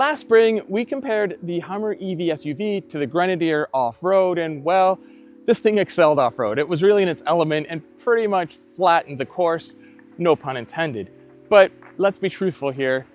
Last spring, we compared the Hummer EV SUV to the Grenadier off-road, and well, this thing excelled off-road. It was really in its element and pretty much flattened the course, no pun intended. But let's be truthful here,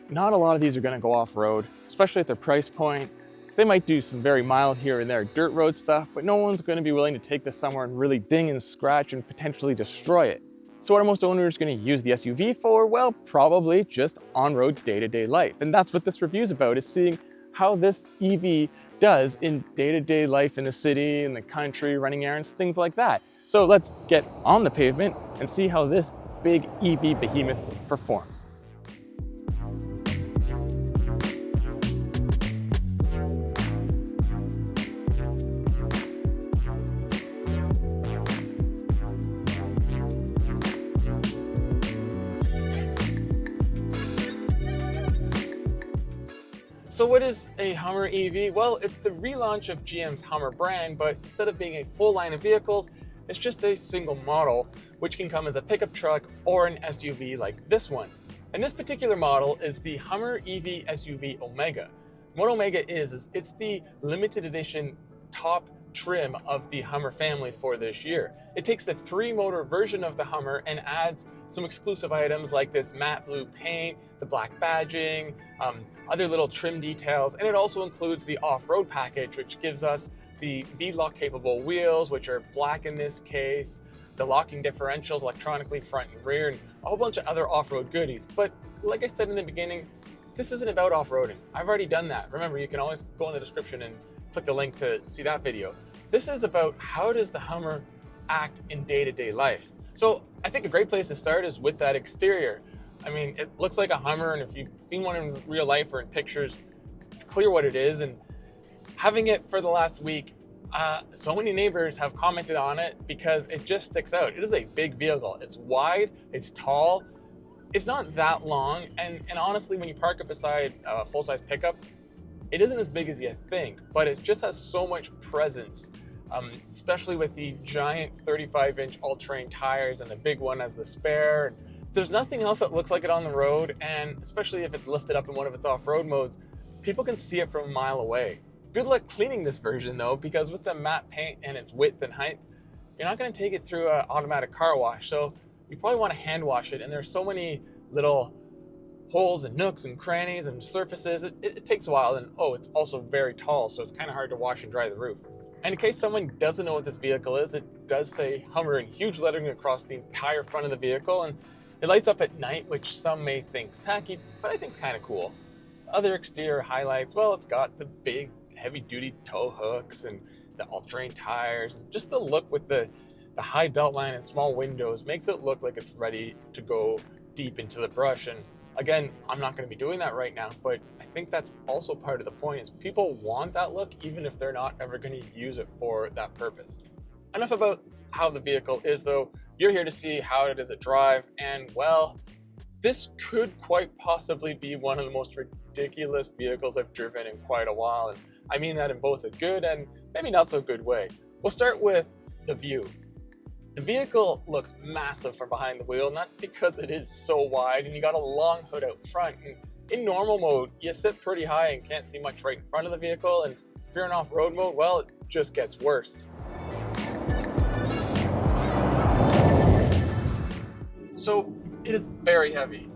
not a lot of these are gonna go off-road, especially at their price point. They might do some very mild here and there dirt road stuff, but no one's gonna be willing to take this somewhere and really ding and scratch and potentially destroy it. So what are most owners going to use the SUV for? Well, probably just on-road day-to-day life. And that's what this review is about, is seeing how this EV does in day-to-day life in the city, in the country, running errands, things like that. So let's get on the pavement and see how this big EV behemoth performs. So what is a Hummer EV? Well, it's the relaunch of GM's Hummer brand, but instead of being a full line of vehicles, it's just a single model, which can come as a pickup truck or an SUV like this one. And this particular model is the Hummer EV SUV Omega. What Omega is it's the limited edition top trim of the Hummer family for this year. It takes the 3-motor version of the Hummer and adds some exclusive items like this matte blue paint, the black badging, other little trim details, and it also includes the off-road package, which gives us the V-lock capable wheels, which are black in this case, the locking differentials electronically front and rear, and a whole bunch of other off-road goodies. But like I said in the beginning, this isn't about off-roading. I've already done that. Remember, you can always go in the description and click the link to see that video. This is about how does the Hummer act in day-to-day life. So I think a great place to start is with that exterior. I mean, it looks like a Hummer, and if you've seen one in real life or in pictures, it's clear what it is. And having it for the last week, so many neighbors have commented on it because it just sticks out. It is a big vehicle. It's wide, it's tall, it's not that long, and honestly, when you park it beside a full-size pickup, it isn't as big as you think, but it just has so much presence, especially with the giant 35-inch all-terrain tires and the big one as the spare. There's nothing else that looks like it on the road, and especially if it's lifted up in one of its off-road modes, people can see it from a mile away. Good luck cleaning this version though, because with the matte paint and its width and height, you're not going to take it through an automatic car wash, so you probably want to hand wash it, and there's so many little holes and nooks and crannies and surfaces. It takes a while, and it's also very tall, so it's kind of hard to wash and dry the roof. And in case someone doesn't know what this vehicle is, it does say Hummer in huge lettering across the entire front of the vehicle, and it lights up at night, which some may think's tacky, but I think it's kind of cool. Other exterior highlights, well, it's got the big heavy-duty tow hooks and the all-terrain tires, and just the look with the high belt line and small windows makes it look like it's ready to go deep into the brush. And again, I'm not going to be doing that right now, but I think that's also part of the point, is people want that look even if they're not ever going to use it for that purpose. Enough about how the vehicle is though. You're here to see how it is a drive, and well, this could quite possibly be one of the most ridiculous vehicles I've driven in quite a while, and I mean that in both a good and maybe not so good way. We'll start with the view. The vehicle looks massive from behind the wheel, and that's because it is so wide and you got a long hood out front. And in normal mode, you sit pretty high and can't see much right in front of the vehicle, and if you're in off-road mode, well, it just gets worse. So it is very heavy,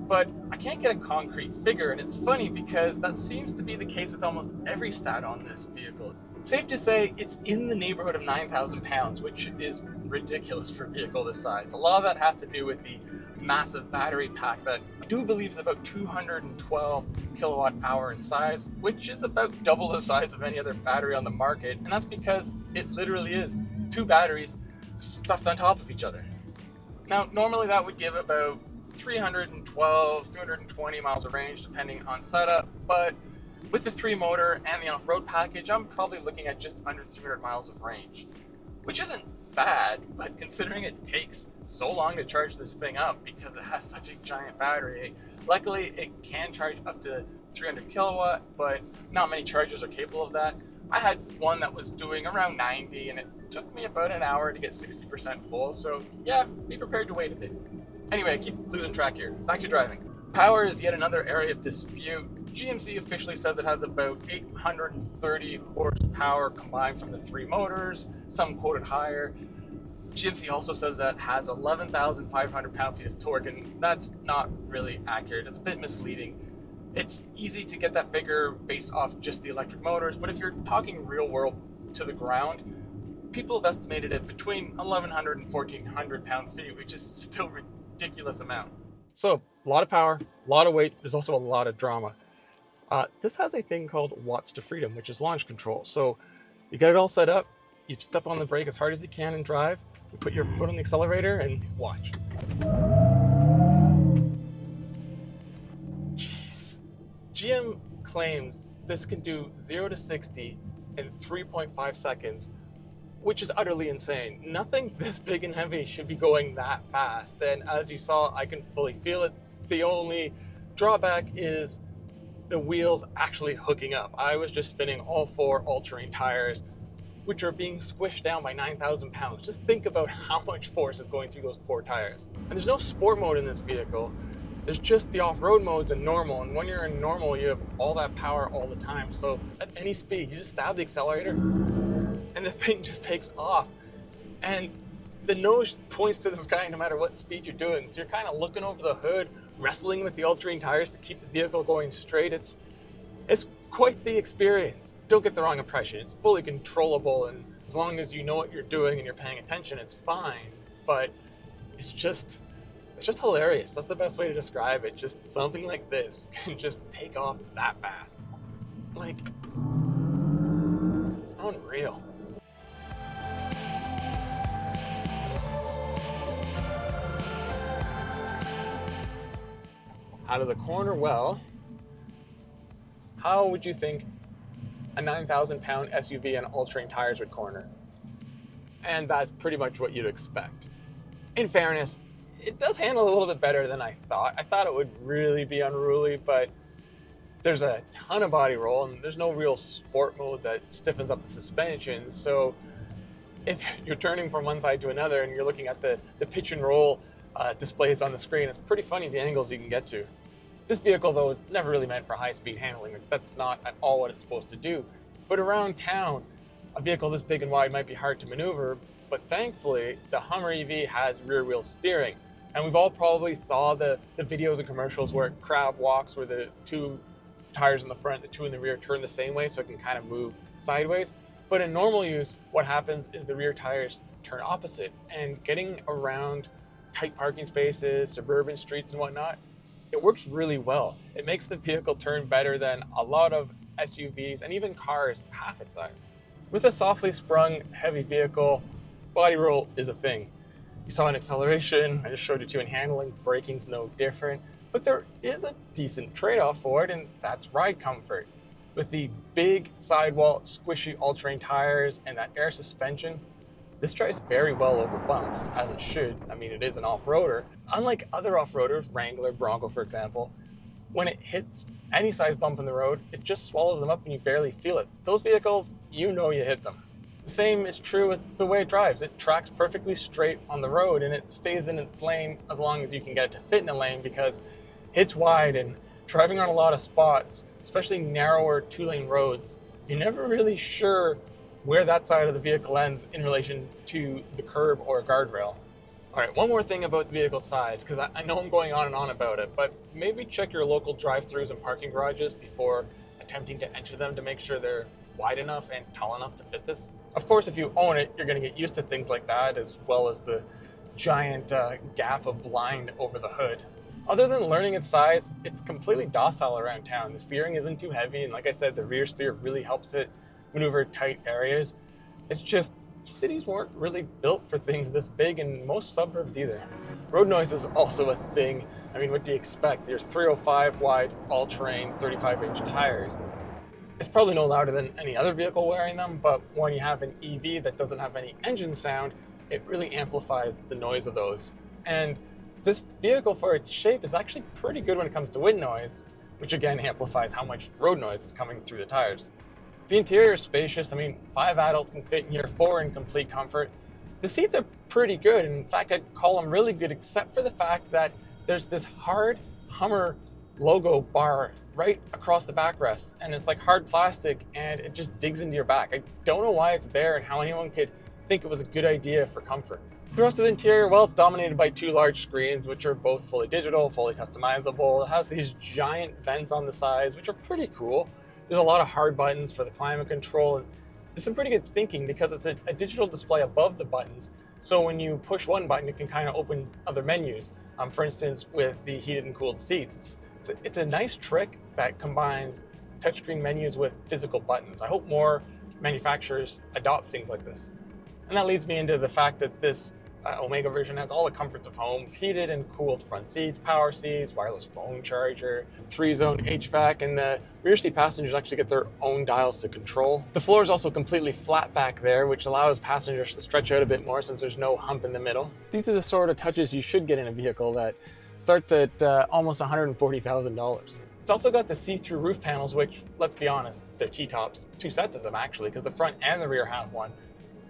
but I can't get a concrete figure, and it's funny because that seems to be the case with almost every stat on this vehicle. Safe to say it's in the neighborhood of 9,000 pounds, which is ridiculous for a vehicle this size. A lot of that has to do with the massive battery pack that I do believe is about 212 kilowatt hour in size, which is about double the size of any other battery on the market, and that's because it literally is 2 batteries stuffed on top of each other. Now, normally that would give about 312, 320 miles of range depending on setup, but with the 3-motor and the off-road package, I'm probably looking at just under 300 miles of range, which isn't bad, but considering it takes so long to charge this thing up because it has such a giant battery. Luckily, it can charge up to 300 kilowatt, but not many chargers are capable of that. I had one that was doing around 90, and it took me about an hour to get 60% full, so yeah, be prepared to wait a bit. Anyway, I keep losing track here. Back to driving. Power is yet another area of dispute. GMC officially says it has about 830 horsepower combined from the 3 motors, some quoted higher. GMC also says that it has 11,500 pound-feet of torque, and that's not really accurate. It's a bit misleading. It's easy to get that figure based off just the electric motors, but if you're talking real world to the ground, people have estimated it between 1,100 and 1,400 pound-feet, which is still a ridiculous amount. So, a lot of power, a lot of weight, there's also a lot of drama. This has a thing called watts to freedom, which is launch control. So you get it all set up, you step on the brake as hard as you can and drive, you put your foot on the accelerator and watch. Jeez. GM claims this can do 0 to 60 in 3.5 seconds, which is utterly insane. Nothing this big and heavy should be going that fast. And as you saw, I can fully feel it. The only drawback is the wheels actually hooking up. I was just spinning all 4 all-terrain tires, which are being squished down by 9,000 pounds. Just think about how much force is going through those poor tires. And there's no sport mode in this vehicle. There's just the off-road modes and normal. And when you're in normal, you have all that power all the time. So at any speed, you just stab the accelerator and the thing just takes off. And the nose points to the sky no matter what speed you're doing. So you're kind of looking over the hood, wrestling with the all-terrain tires to keep the vehicle going straight. It's quite the experience. Don't get the wrong impression. It's fully controllable, and as long as you know what you're doing and you're paying attention, it's fine. But it's just hilarious. That's the best way to describe it. Just something like this can just take off that fast. Like, unreal. How does a corner? Well, how would you think a 9,000 pound SUV and all-terrain tires would corner? And that's pretty much what you'd expect. In fairness, it does handle a little bit better than I thought. I thought it would really be unruly, but there's a ton of body roll and there's no real sport mode that stiffens up the suspension. So if you're turning from one side to another and you're looking at the pitch and roll displays on the screen, it's pretty funny the angles you can get to. This vehicle, though, is never really meant for high-speed handling. That's not at all what it's supposed to do. But around town, a vehicle this big and wide might be hard to maneuver, but thankfully, the Hummer EV has rear-wheel steering. And we've all probably saw the videos and commercials where it crab walks, where the 2 tires in the front, the 2 in the rear turn the same way so it can kind of move sideways. But in normal use, what happens is the rear tires turn opposite, and getting around tight parking spaces, suburban streets and whatnot, it works really well. It makes the vehicle turn better than a lot of SUVs and even cars half its size. With a softly sprung heavy vehicle, body roll is a thing. You saw an acceleration, I just showed it to you in handling, braking's no different, but there is a decent trade-off for it, and that's ride comfort. With the big sidewall, squishy all-terrain tires and that air suspension, this drives very well over bumps, as it should. I mean, it is an off-roader. Unlike other off-roaders, Wrangler, Bronco, for example, when it hits any size bump in the road, it just swallows them up and you barely feel it. Those vehicles, you know you hit them. The same is true with the way it drives. It tracks perfectly straight on the road and it stays in its lane as long as you can get it to fit in a lane, because it's wide, and driving on a lot of spots, especially narrower 2-lane roads, you're never really sure where that side of the vehicle ends in relation to the curb or a guardrail. All right, one more thing about the vehicle size, because I know I'm going on and on about it, but maybe check your local drive-thrus and parking garages before attempting to enter them to make sure they're wide enough and tall enough to fit this. Of course, if you own it, you're going to get used to things like that, as well as the giant gap of blind over the hood. Other than learning its size, it's completely docile around town. The steering isn't too heavy, and like I said, the rear steer really helps it maneuver tight areas. It's just cities weren't really built for things this big, and most suburbs either. Road noise is also a thing. I mean, what do you expect? There's 305 wide, all-terrain, 35-inch tires. It's probably no louder than any other vehicle wearing them, but when you have an EV that doesn't have any engine sound, it really amplifies the noise of those. And this vehicle, for its shape, is actually pretty good when it comes to wind noise, which again amplifies how much road noise is coming through the tires. The interior is spacious. I mean, 5 adults can fit in here, 4 in complete comfort. The seats are pretty good. In fact, I'd call them really good, except for the fact that there's this hard Hummer logo bar right across the backrest, and it's like hard plastic and it just digs into your back. I don't know why it's there and how anyone could think it was a good idea for comfort. The rest of the interior, well, it's dominated by two large screens, which are both fully digital, fully customizable. It has these giant vents on the sides, which are pretty cool. There's a lot of hard buttons for the climate control, and there's some pretty good thinking because it's a digital display above the buttons. So when you push one button, it can kind of open other menus. For instance, with the heated and cooled seats, it's a nice trick that combines touchscreen menus with physical buttons. I hope more manufacturers adopt things like this. And that leads me into the fact that this Omega version has all the comforts of home: heated and cooled front seats, power seats, wireless phone charger, 3-zone HVAC, and the rear seat passengers actually get their own dials to control. The floor is also completely flat back there, which allows passengers to stretch out a bit more since there's no hump in the middle. These are the sort of touches you should get in a vehicle that starts at almost $140,000. It's also got the see-through roof panels, which, let's be honest, they're T-tops. 2 sets of them actually, because the front and the rear have one.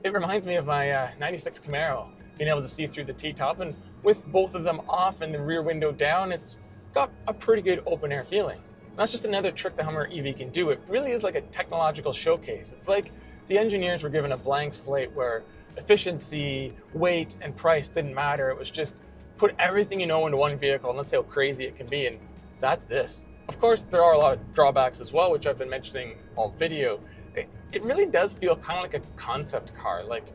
It reminds me of my 96 Camaro, being able to see through the T-top, and with both of them off and the rear window down, it's got a pretty good open air feeling. And that's just another trick the Hummer EV can do. It really is like a technological showcase. It's like the engineers were given a blank slate where efficiency, weight, and price didn't matter. It was just put everything you know into one vehicle and let's see how crazy it can be, and that's this. Of course, there are a lot of drawbacks as well, which I've been mentioning all video. It really does feel kind of like a concept car, like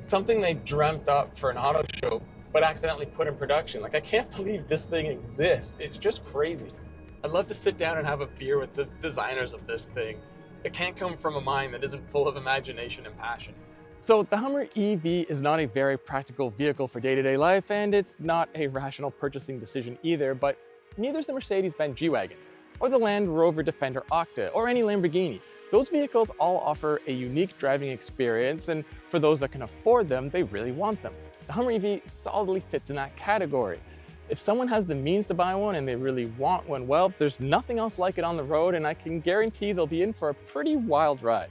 something they dreamt up for an auto show, but accidentally put in production. Like, I can't believe this thing exists. It's just crazy. I'd love to sit down and have a beer with the designers of this thing. It can't come from a mind that isn't full of imagination and passion. So the Hummer EV is not a very practical vehicle for day-to-day life, and it's not a rational purchasing decision either, but neither is the Mercedes-Benz G-Wagon, or the Land Rover Defender Octa, or any Lamborghini. Those vehicles all offer a unique driving experience, and for those that can afford them, they really want them. The Hummer EV solidly fits in that category. If someone has the means to buy one and they really want one, well, there's nothing else like it on the road, and I can guarantee they'll be in for a pretty wild ride.